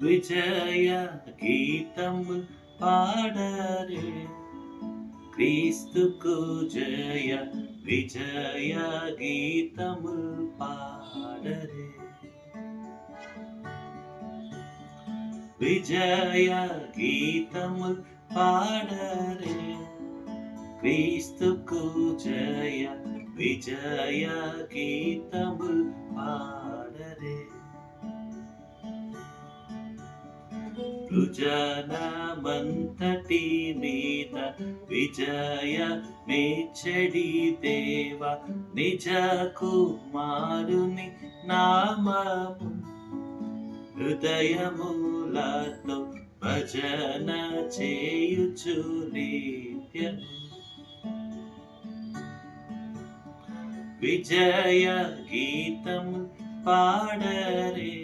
విజయ గీతము పాడరే, క్రీస్తుకు జయ విజయ గీతము పాడరే. విజయ గీతము పాడరే, క్రీస్తుకు జయ విజయ గీతము పాడరే. భుజనమంతటి మీద విజయ మేచడి దేవ, నిజ కుమారుని నామము హృదయములతో భజన చేయుచు నిత్యము. విజయ గీతము పాడరే,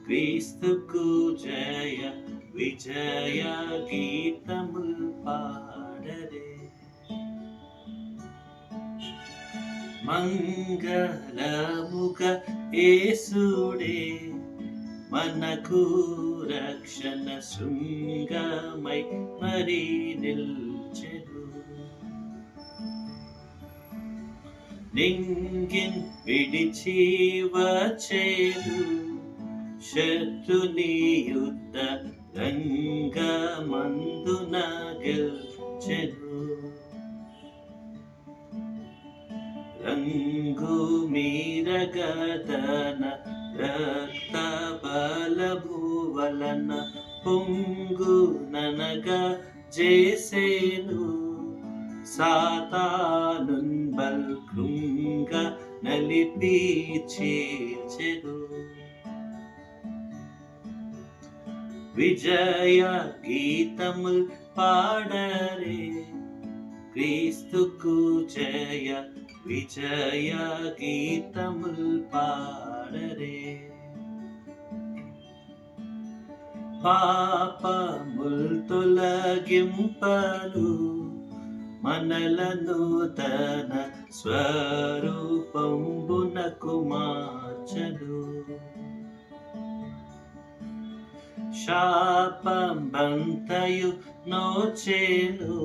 క్రీస్తుకు జయ విజయ గీతము పాడరే. మంగళముగా యేసుడే మనకు రక్షణ శృంగమై మరి నిల్చెను. నింగిన్ విడిచి వచ్చేను, శత్రుని యుద్ధ రంగమందున గెల్చెను. రంగు మీరగదన రక్త బలము వలన పొంగు ననగా చేసేను. సాతానున్ బల్కృంగ నలిపి చేర్చెను. విజయ గీతము పాడరే, క్రీస్తుకు జయ విజయ గీతము పాడరే. పాపముల్ తొలగింపను, మనలను తన స్వరూపంబునకు మార్చెను. శాపంబంతయు నోచెను,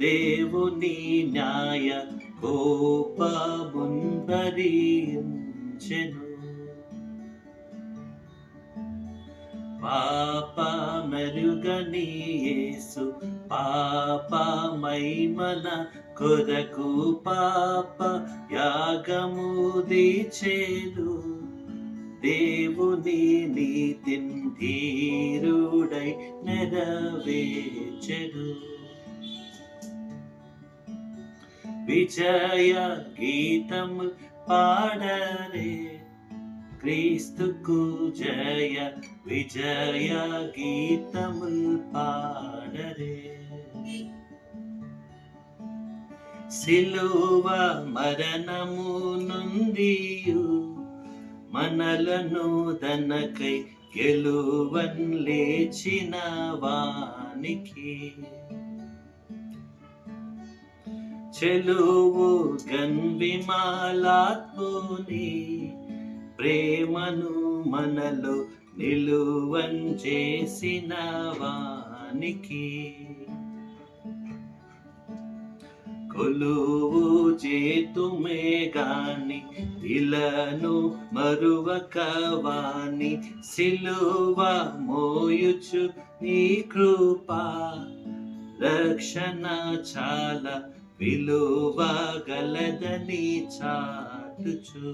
దేవుని న్యాయ కోపమున్ భరించెను. పాప మెరుగని యేసు పాపమై మన కొరకు పాప యాగము దీచెను. దేవుని నీతిన్ ధీరుడై నెరవేర్చెను. విజయ గీతము పాడరే, క్రీస్తుకు జయ విజయ గీతము పాడరే. సిలువ మరణము నుండియు మనలను తనకై గెలువన్ లేచిన వానికి, చెలువు గన్విమాలాత్ముని ప్రేమను మనలో నిలువన్ చేసిన వానికి, కొలువు చేతుమే గాని ఇలను మరువక వాని, సిలువ మోయుచు నీ కృపా రక్షణ చాలా విలువ గలదని చాటుచు.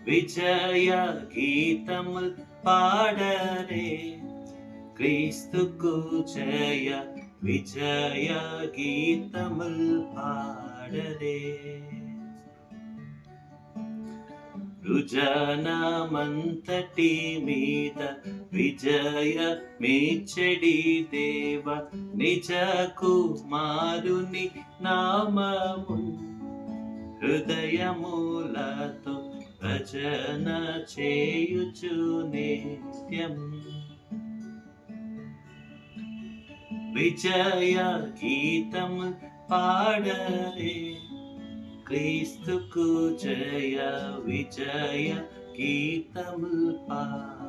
విజయ గీతము పాడరే, క్రీస్తుకు జయ విజయ గీతము పాడరే. రుజనమంతటి మీద విజయ మేచడి దేవ, నిజ కుమారుని నామము హృదయములతో భజన చేయుచు నిత్యము. విజయ గీతము పాడరే, క్రీస్తుకు జయ విజయ గీతముల్ పాడేదను.